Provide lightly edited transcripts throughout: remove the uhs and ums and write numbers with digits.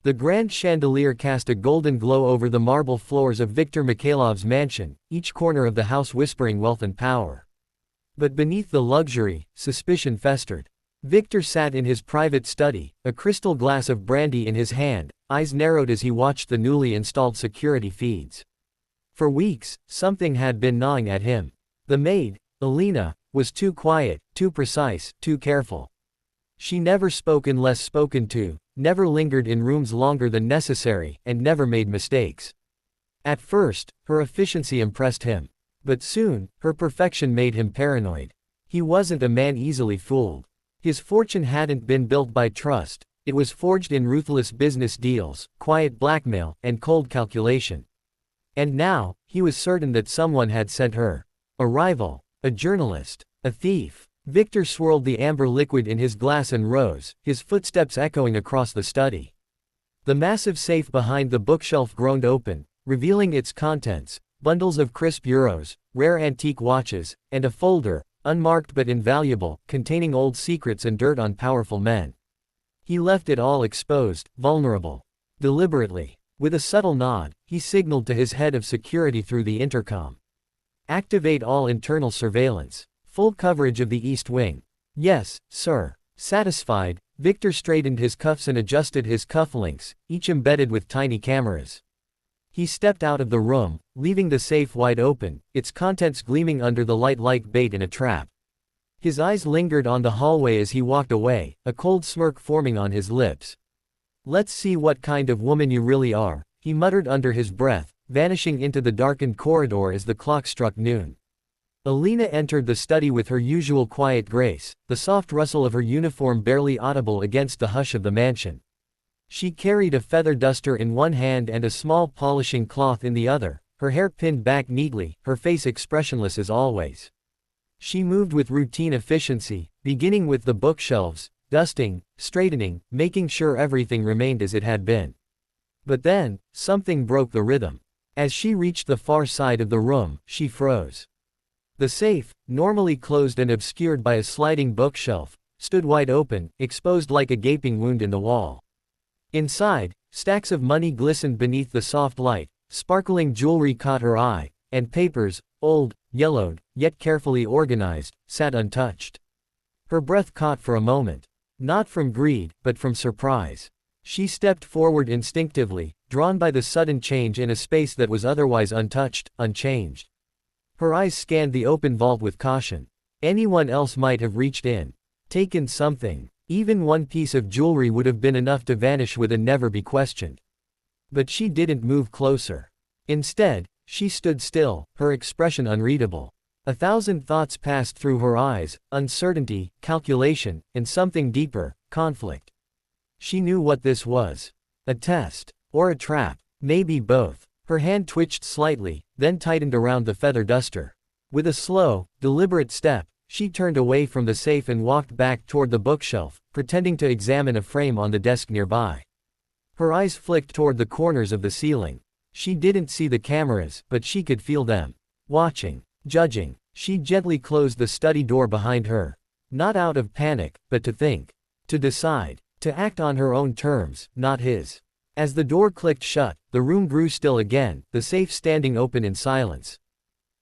The grand chandelier cast a golden glow over the marble floors of Viktor Mikhailov's mansion, each corner of the house whispering wealth and power. But beneath the luxury, suspicion festered. Viktor sat in his private study, a crystal glass of brandy in his hand, eyes narrowed as he watched the newly installed security feeds. For weeks, something had been gnawing at him. The maid, Alina, was too quiet, too precise, too careful. She never spoke unless spoken to, never lingered in rooms longer than necessary, and never made mistakes. At first, her efficiency impressed him. But soon, her perfection made him paranoid. He wasn't a man easily fooled. His fortune hadn't been built by trust, it was forged in ruthless business deals, quiet blackmail, and cold calculation. And now, he was certain that someone had sent her. A rival, a journalist, a thief. Viktor swirled the amber liquid in his glass and rose, his footsteps echoing across the study. The massive safe behind the bookshelf groaned open, revealing its contents, bundles of crisp euros, rare antique watches, and a folder, unmarked but invaluable, containing old secrets and dirt on powerful men. He left it all exposed, vulnerable. Deliberately. With a subtle nod, he signaled to his head of security through the intercom. Activate all internal surveillance. Full coverage of the East Wing. Yes, sir. Satisfied, Viktor straightened his cuffs and adjusted his cufflinks, each embedded with tiny cameras. He stepped out of the room, leaving the safe wide open, its contents gleaming under the light like bait in a trap. His eyes lingered on the hallway as he walked away, a cold smirk forming on his lips. Let's see what kind of woman you really are, he muttered under his breath, vanishing into the darkened corridor as the clock struck noon. Alina entered the study with her usual quiet grace, the soft rustle of her uniform barely audible against the hush of the mansion. She carried a feather duster in one hand and a small polishing cloth in the other, her hair pinned back neatly, her face expressionless as always. She moved with routine efficiency, beginning with the bookshelves, dusting, straightening, making sure everything remained as it had been. But then, something broke the rhythm. As she reached the far side of the room, she froze. The safe, normally closed and obscured by a sliding bookshelf, stood wide open, exposed like a gaping wound in the wall. Inside, stacks of money glistened beneath the soft light, sparkling jewelry caught her eye, and papers, old, yellowed, yet carefully organized, sat untouched. Her breath caught for a moment. Not from greed, but from surprise. She stepped forward instinctively, drawn by the sudden change in a space that was otherwise untouched, unchanged. Her eyes scanned the open vault with caution. Anyone else might have reached in. Taken something. Even one piece of jewelry would have been enough to vanish with and never be questioned. But she didn't move closer. Instead, she stood still, her expression unreadable. 1,000 thoughts passed through her eyes, uncertainty, calculation, and something deeper, conflict. She knew what this was. A test. Or a trap. Maybe both. Her hand twitched slightly, then tightened around the feather duster. With a slow, deliberate step, she turned away from the safe and walked back toward the bookshelf, pretending to examine a frame on the desk nearby. Her eyes flicked toward the corners of the ceiling. She didn't see the cameras, but she could feel them. Watching. Judging. She gently closed the study door behind her. Not out of panic, but to think. To decide. To act on her own terms, not his. As the door clicked shut, the room grew still again, the safe standing open in silence.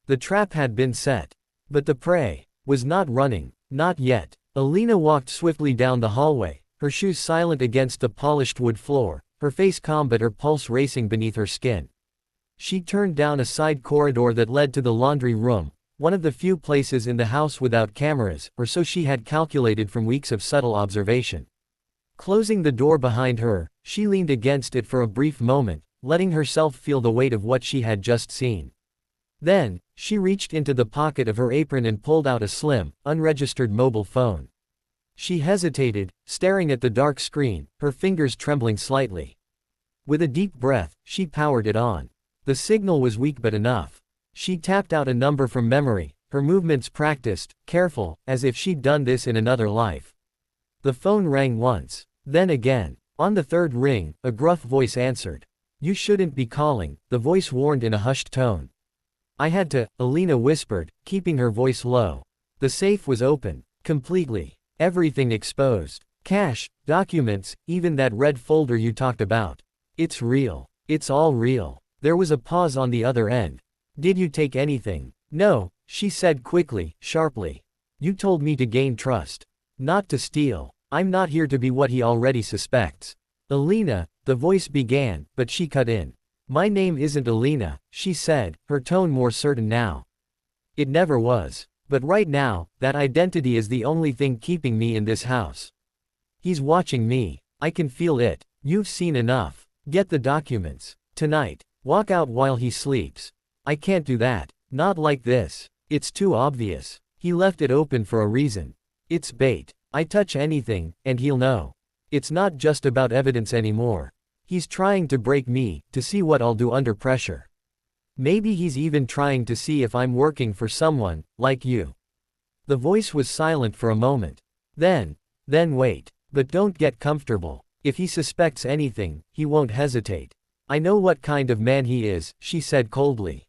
The trap had been set. But the prey was not running, not yet. Alina walked swiftly down the hallway, her shoes silent against the polished wood floor, her face calm but her pulse racing beneath her skin. She turned down a side corridor that led to the laundry room, one of the few places in the house without cameras, or so she had calculated from weeks of subtle observation. Closing the door behind her, she leaned against it for a brief moment, letting herself feel the weight of what she had just seen. Then, she reached into the pocket of her apron and pulled out a slim, unregistered mobile phone. She hesitated, staring at the dark screen, her fingers trembling slightly. With a deep breath, she powered it on. The signal was weak but enough. She tapped out a number from memory, her movements practiced, careful, as if she'd done this in another life. The phone rang once, then again. On the third ring, a gruff voice answered. "You shouldn't be calling," the voice warned in a hushed tone. "I had to," Alina whispered, keeping her voice low. The safe was open. Completely. Everything exposed. Cash, documents, even that red folder you talked about. It's real. It's all real. There was a pause on the other end. Did you take anything? No, she said quickly, sharply. You told me to gain trust. Not to steal. I'm not here to be what he already suspects. Alina, the voice began, but she cut in. My name isn't Alina, she said, her tone more certain now. It never was. But right now, that identity is the only thing keeping me in this house. He's watching me. I can feel it. You've seen enough. Get the documents. Tonight. Walk out while he sleeps. I can't do that. Not like this. It's too obvious. He left it open for a reason. It's bait. I touch anything, and he'll know. It's not just about evidence anymore. He's trying to break me, to see what I'll do under pressure. Maybe he's even trying to see if I'm working for someone, like you. The voice was silent for a moment. Then wait. But don't get comfortable. If he suspects anything, he won't hesitate. I know what kind of man he is, she said coldly.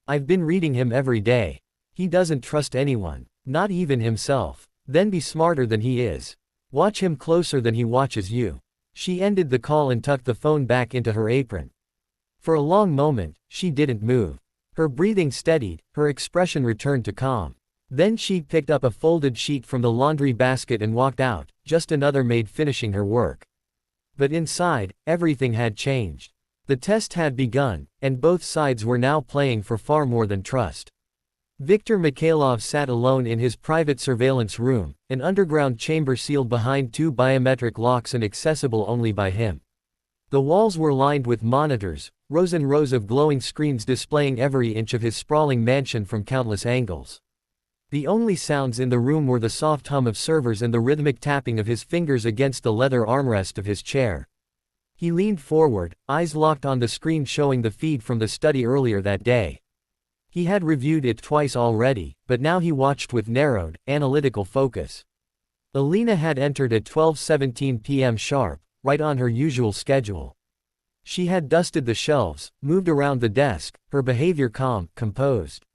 I've been reading him every day. He doesn't trust anyone, not even himself. Then be smarter than he is. Watch him closer than he watches you. She ended the call and tucked the phone back into her apron. For a long moment, she didn't move. Her breathing steadied, her expression returned to calm. Then she picked up a folded sheet from the laundry basket and walked out, just another maid finishing her work. But inside, everything had changed. The test had begun, and both sides were now playing for far more than trust. Viktor Mikhailov sat alone in his private surveillance room, an underground chamber sealed behind two biometric locks and accessible only by him. The walls were lined with monitors, rows and rows of glowing screens displaying every inch of his sprawling mansion from countless angles. The only sounds in the room were the soft hum of servers and the rhythmic tapping of his fingers against the leather armrest of his chair. He leaned forward, eyes locked on the screen showing the feed from the study earlier that day. He had reviewed it twice already, but now he watched with narrowed, analytical focus. Alina had entered at 12:17 p.m. sharp, right on her usual schedule. She had dusted the shelves, moved around the desk, her behavior calm, composed.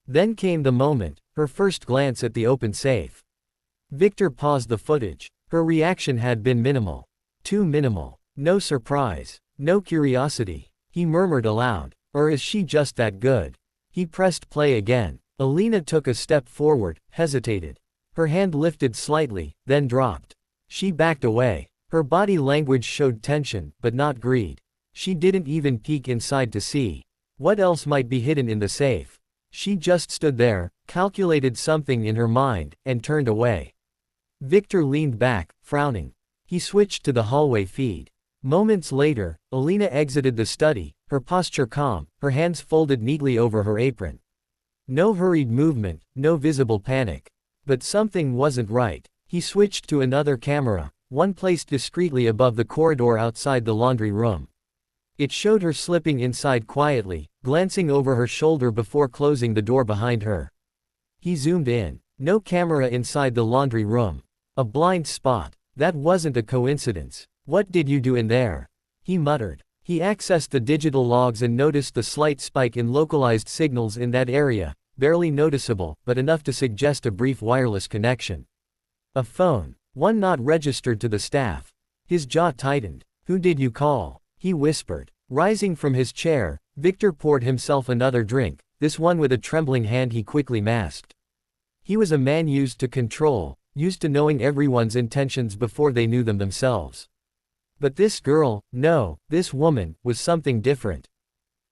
Then came the moment, her first glance at the open safe. Viktor paused the footage. Her reaction had been minimal. Too minimal. No surprise. No curiosity. He murmured aloud. Or is she just that good? He pressed play again. Alina took a step forward, hesitated. Her hand lifted slightly, then dropped. She backed away. Her body language showed tension, but not greed. She didn't even peek inside to see what else might be hidden in the safe. She just stood there, calculated something in her mind, and turned away. Viktor leaned back, frowning. He switched to the hallway feed. Moments later, Alina exited the study, her posture calm, her hands folded neatly over her apron. No hurried movement, no visible panic. But something wasn't right. He switched to another camera, one placed discreetly above the corridor outside the laundry room. It showed her slipping inside quietly, glancing over her shoulder before closing the door behind her. He zoomed in. No camera inside the laundry room. A blind spot. That wasn't a coincidence. What did you do in there? He muttered. He accessed the digital logs and noticed the slight spike in localized signals in that area, barely noticeable, but enough to suggest a brief wireless connection. A phone. One not registered to the staff. His jaw tightened. Who did you call? He whispered. Rising from his chair, Viktor poured himself another drink, this one with a trembling hand he quickly masked. He was a man used to control, used to knowing everyone's intentions before they knew them themselves. But this girl, no, this woman, was something different.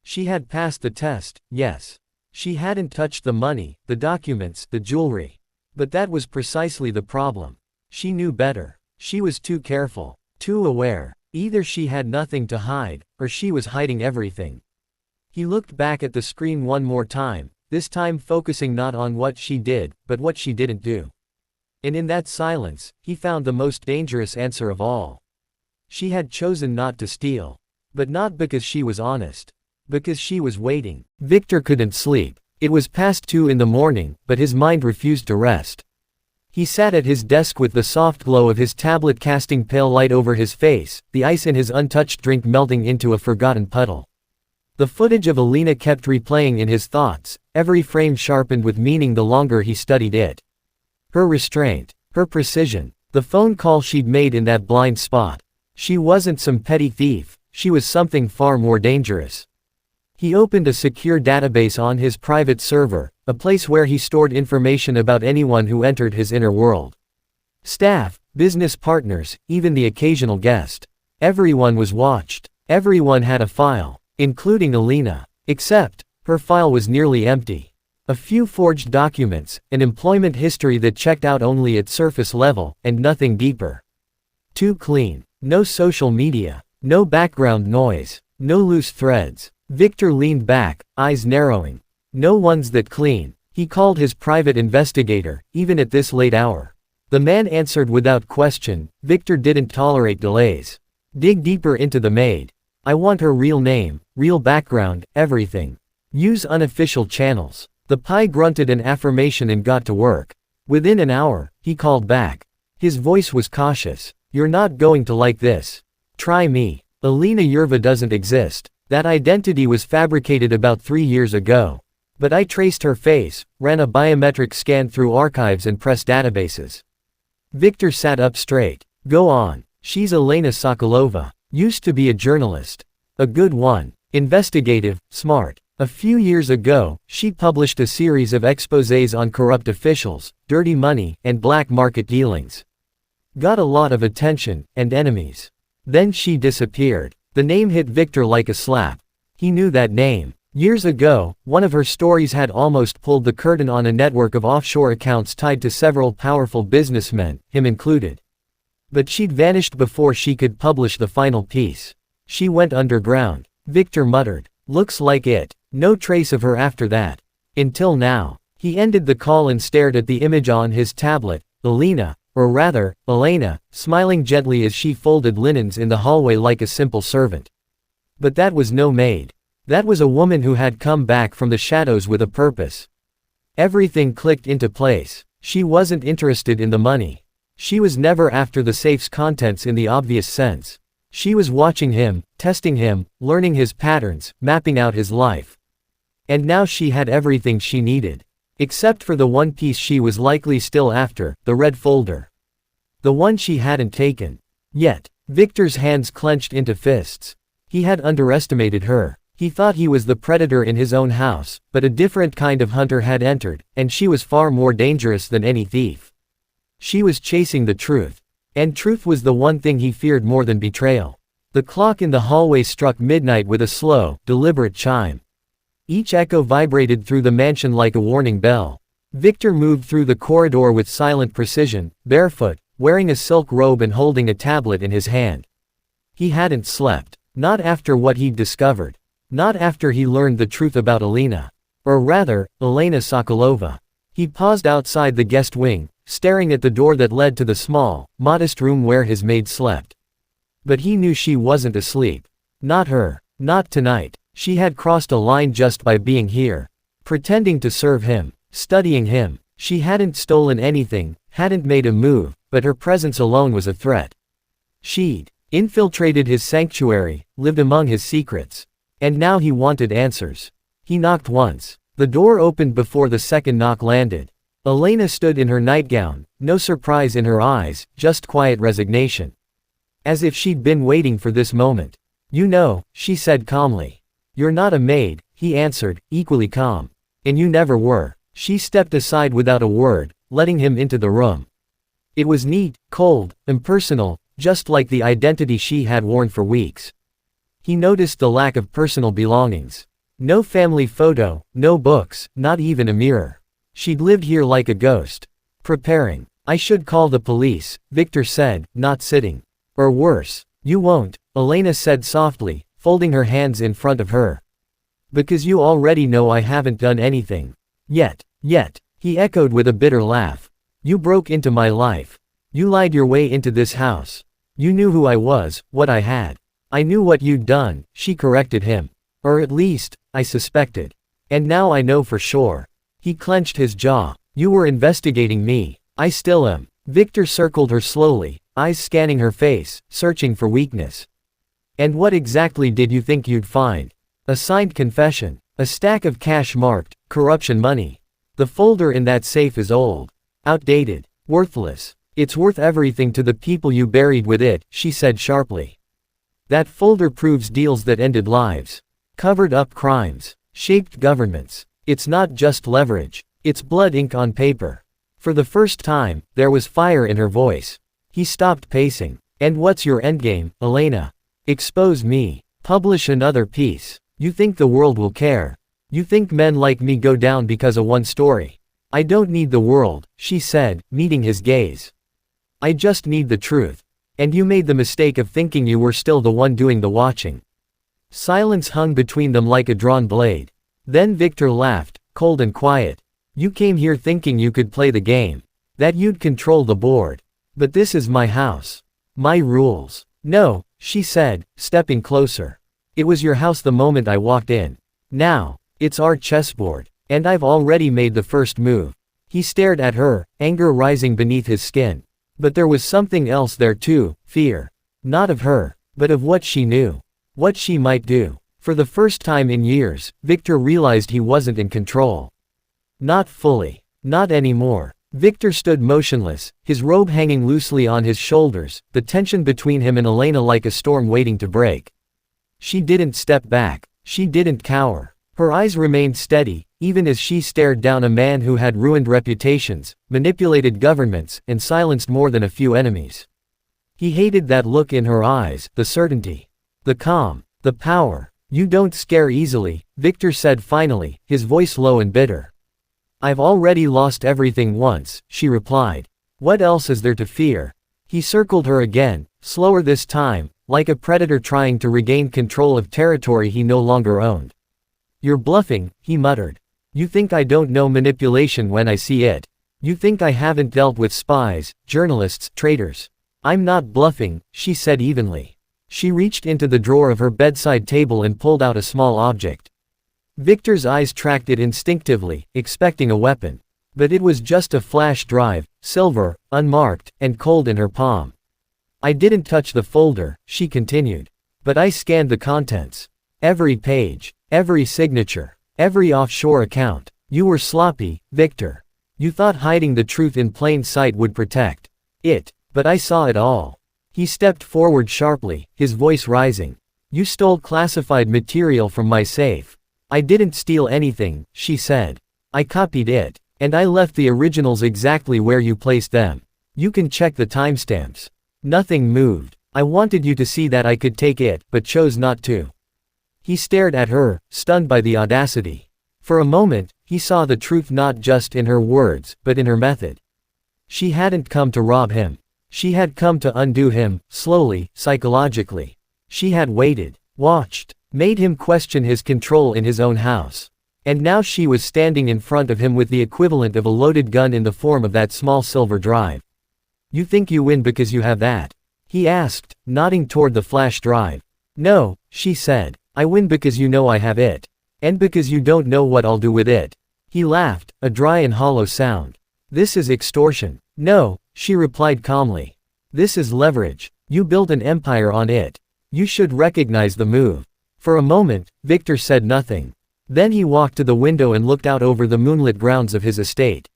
She had passed the test, yes. She hadn't touched the money, the documents, the jewelry. But that was precisely the problem. She knew better. She was too careful, too aware. Either she had nothing to hide, or she was hiding everything. He looked back at the screen one more time, this time focusing not on what she did, but what she didn't do. And in that silence, he found the most dangerous answer of all. She had chosen not to steal. But not because she was honest. Because she was waiting. Viktor couldn't sleep. It was past 2 in the morning, but his mind refused to rest. He sat at his desk with the soft glow of his tablet casting pale light over his face, the ice in his untouched drink melting into a forgotten puddle. The footage of Alina kept replaying in his thoughts, every frame sharpened with meaning the longer he studied it. Her restraint, her precision, The phone call she'd made in that blind spot. She wasn't some petty thief, she was something far more dangerous. He opened a secure database on his private server, a place where he stored information about anyone who entered his inner world. Staff, business partners, even the occasional guest. Everyone was watched. Everyone had a file, including Alina. Except, her file was nearly empty. A few forged documents, an employment history that checked out only at surface level, and nothing deeper. Too clean. No social media. No background noise. No loose threads. Victor leaned back, eyes narrowing. No one's that clean. He called his private investigator, even at this late hour. The man answered without question. Victor didn't tolerate delays. Dig deeper into the maid. I want her real name, real background, everything. Use unofficial channels. The PI grunted an affirmation and got to work. Within an hour, he called back. His voice was cautious. You're not going to like this. Try me. Alina Yurva doesn't exist. That identity was fabricated about 3 years ago. But I traced her face, ran a biometric scan through archives and press databases. Victor sat up straight. Go on. She's Elena Sokolova. Used to be a journalist. A good one. Investigative, smart. A few years ago, she published a series of exposés on corrupt officials, dirty money, and black market dealings. Got a lot of attention, and enemies. Then she disappeared. The name hit Victor like a slap. He knew that name. Years ago, one of her stories had almost pulled the curtain on a network of offshore accounts tied to several powerful businessmen, him included. But she'd vanished before she could publish the final piece. She went underground. Victor muttered. Looks like it. No trace of her after that. Until now. He ended the call and stared at the image on his tablet. Alina, or rather, Elena, smiling gently as she folded linens in the hallway like a simple servant. But that was no maid. That was a woman who had come back from the shadows with a purpose. Everything clicked into place. She wasn't interested in the money. She was never after the safe's contents in the obvious sense. She was watching him, testing him, learning his patterns, mapping out his life. And now she had everything she needed. Except for the one piece she was likely still after, the red folder. The one she hadn't taken. Yet, Victor's hands clenched into fists. He had underestimated her. He thought he was the predator in his own house, but a different kind of hunter had entered, and she was far more dangerous than any thief. She was chasing the truth. And truth was the one thing he feared more than betrayal. The clock in the hallway struck midnight with a slow, deliberate chime. Each echo vibrated through the mansion like a warning bell. Victor moved through the corridor with silent precision, barefoot, wearing a silk robe and holding a tablet in his hand. He hadn't slept. Not after what he'd discovered. Not after he learned the truth about Alina. Or rather, Elena Sokolova. He paused outside the guest wing, staring at the door that led to the small, modest room where his maid slept. But he knew she wasn't asleep. Not her. Not tonight. She had crossed a line just by being here. Pretending to serve him. Studying him. She hadn't stolen anything, hadn't made a move, but her presence alone was a threat. She'd infiltrated his sanctuary, lived among his secrets. And now he wanted answers. He knocked once. The door opened before the second knock landed. Elena stood in her nightgown, no surprise in her eyes, just quiet resignation. As if she'd been waiting for this moment. You know, she said calmly. You're not a maid, he answered, equally calm. And you never were. She stepped aside without a word, letting him into the room. It was neat, cold, impersonal, just like the identity she had worn for weeks. He noticed the lack of personal belongings. No family photo, no books, not even a mirror. She'd lived here like a ghost. Preparing. I should call the police, Victor said, not sitting. Or worse. You won't, Elena said softly, folding her hands in front of her. Because you already know I haven't done anything. Yet, he echoed with a bitter laugh. You broke into my life. You lied your way into this house. You knew who I was, what I had. I knew what you'd done, she corrected him. Or at least, I suspected. And now I know for sure. He clenched his jaw. You were investigating me. I still am. Victor circled her slowly, eyes scanning her face, searching for weakness. And what exactly did you think you'd find? A signed confession. A stack of cash marked, corruption money. The folder in that safe is old. Outdated. Worthless. It's worth everything to the people you buried with it, she said sharply. That folder proves deals that ended lives. Covered up crimes. Shaped governments. It's not just leverage. It's blood ink on paper. For the first time, there was fire in her voice. He stopped pacing. And what's your endgame, Elena? Expose me. Publish another piece. You think the world will care? You think men like me go down because of one story? I don't need the world, she said, meeting his gaze. I just need the truth. And you made the mistake of thinking you were still the one doing the watching. Silence hung between them like a drawn blade. Then Victor laughed, cold and quiet. You came here thinking you could play the game. That you'd control the board. But this is my house. My rules. No, she said, stepping closer. It was your house the moment I walked in. Now, it's our chessboard. And I've already made the first move. He stared at her, anger rising beneath his skin. But there was something else there too, fear. Not of her, but of what she knew. What she might do. For the first time in years, Victor realized he wasn't in control. Not fully. Not anymore. Victor stood motionless, his robe hanging loosely on his shoulders, the tension between him and Elena like a storm waiting to break. She didn't step back. She didn't cower. Her eyes remained steady, even as she stared down a man who had ruined reputations, manipulated governments, and silenced more than a few enemies. He hated that look in her eyes, the certainty. The calm. The power. You don't scare easily, Victor said finally, his voice low and bitter. I've already lost everything once, she replied. What else is there to fear? He circled her again, slower this time, like a predator trying to regain control of territory he no longer owned. You're bluffing, he muttered. You think I don't know manipulation when I see it. You think I haven't dealt with spies, journalists, traitors. I'm not bluffing, she said evenly. She reached into the drawer of her bedside table and pulled out a small object. Victor's eyes tracked it instinctively, expecting a weapon. But it was just a flash drive, silver, unmarked, and cold in her palm. I didn't touch the folder, she continued. But I scanned the contents. Every page. Every signature. Every offshore account. You were sloppy, Victor. You thought hiding the truth in plain sight would protect it. But I saw it all. He stepped forward sharply, his voice rising. You stole classified material from my safe. I didn't steal anything, she said. I copied it. And I left the originals exactly where you placed them. You can check the timestamps. Nothing moved. I wanted you to see that I could take it, but chose not to. He stared at her, stunned by the audacity. For a moment, he saw the truth not just in her words, but in her method. She hadn't come to rob him. She had come to undo him, slowly, psychologically. She had waited, watched, made him question his control in his own house. And now she was standing in front of him with the equivalent of a loaded gun in the form of that small silver drive. You think you win because you have that? He asked, nodding toward the flash drive. No, she said. I win because you know I have it. And because you don't know what I'll do with it. He laughed, a dry and hollow sound. This is extortion. No, she replied calmly. This is leverage. You built an empire on it. You should recognize the move. For a moment, Victor said nothing. Then he walked to the window and looked out over the moonlit grounds of his estate.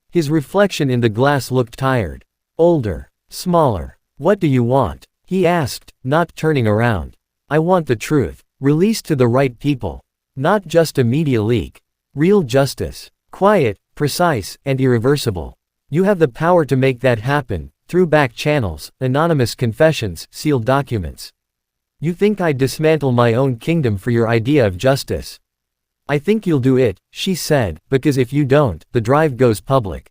His reflection in the glass looked tired. Older. Smaller. What do you want? He asked, not turning around. I want the truth. Released to the right people. Not just a media leak. Real justice. Quiet, precise, and irreversible. You have the power to make that happen, through back channels, anonymous confessions, sealed documents. You think I'd dismantle my own kingdom for your idea of justice? I think you'll do it, she said, because if you don't, the drive goes public.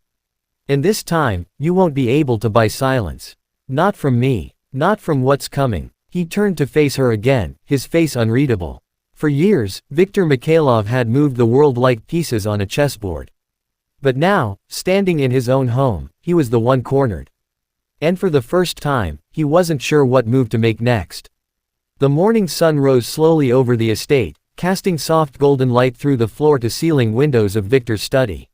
And this time, you won't be able to buy silence. Not from me. Not from what's coming. He turned to face her again, his face unreadable. For years, Viktor Mikhailov had moved the world like pieces on a chessboard. But now, standing in his own home, he was the one cornered. And for the first time, he wasn't sure what move to make next. The morning sun rose slowly over the estate, casting soft golden light through the floor-to-ceiling windows of Victor's study.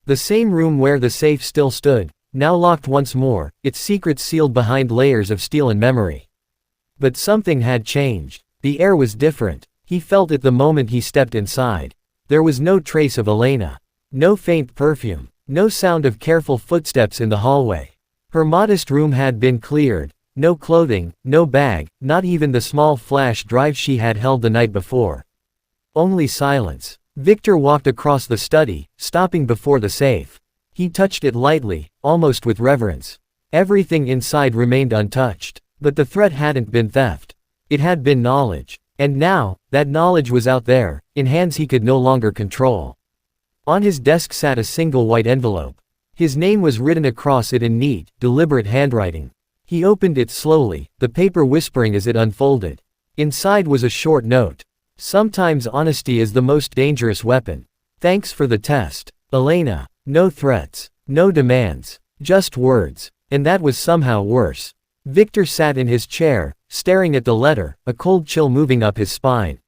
The same room where the safe still stood, now locked once more, its secrets sealed behind layers of steel and memory. But something had changed. The air was different. He felt it the moment he stepped inside. There was no trace of Elena. No faint perfume. No sound of careful footsteps in the hallway. Her modest room had been cleared. No clothing, no bag, not even the small flash drive she had held the night before. Only silence. Victor walked across the study, stopping before the safe. He touched it lightly, almost with reverence. Everything inside remained untouched. But the threat hadn't been theft. It had been knowledge. And now, that knowledge was out there, in hands he could no longer control. On his desk sat a single white envelope. His name was written across it in neat, deliberate handwriting. He opened it slowly, the paper whispering as it unfolded. Inside was a short note. Sometimes honesty is the most dangerous weapon. Thanks for the test, Elena. No threats, no demands, just words. And that was somehow worse. Victor sat in his chair, staring at the letter, a cold chill moving up his spine.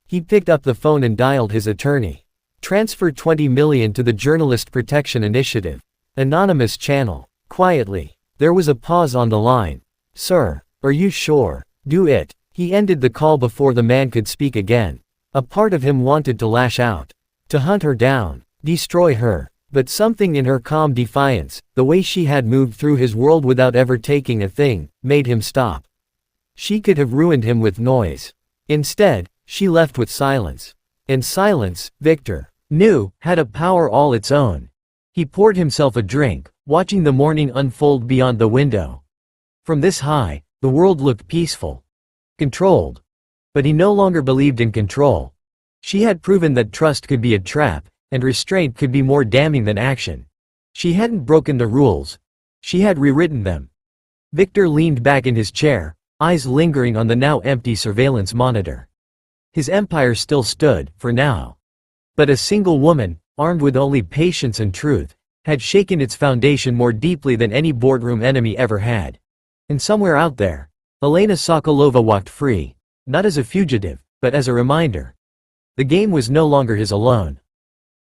He picked up the phone and dialed his attorney. Transfer 20 million to the Journalist Protection Initiative. Anonymous channel. Quietly. There was a pause on the line. Sir, are you sure? Do it. He ended the call before the man could speak again. A part of him wanted to lash out. To hunt her down. Destroy her. But something in her calm defiance, the way she had moved through his world without ever taking a thing, made him stop. She could have ruined him with noise. Instead, she left with silence. And silence, Victor knew, had a power all its own. He poured himself a drink, watching the morning unfold beyond the window. From this high, the world looked peaceful. Controlled. But he no longer believed in control. She had proven that trust could be a trap, and restraint could be more damning than action. She hadn't broken the rules. She had rewritten them. Victor leaned back in his chair, eyes lingering on the now empty surveillance monitor. His empire still stood, for now. But a single woman, armed with only patience and truth, had shaken its foundation more deeply than any boardroom enemy ever had. And somewhere out there, Elena Sokolova walked free, not as a fugitive, but as a reminder. The game was no longer his alone.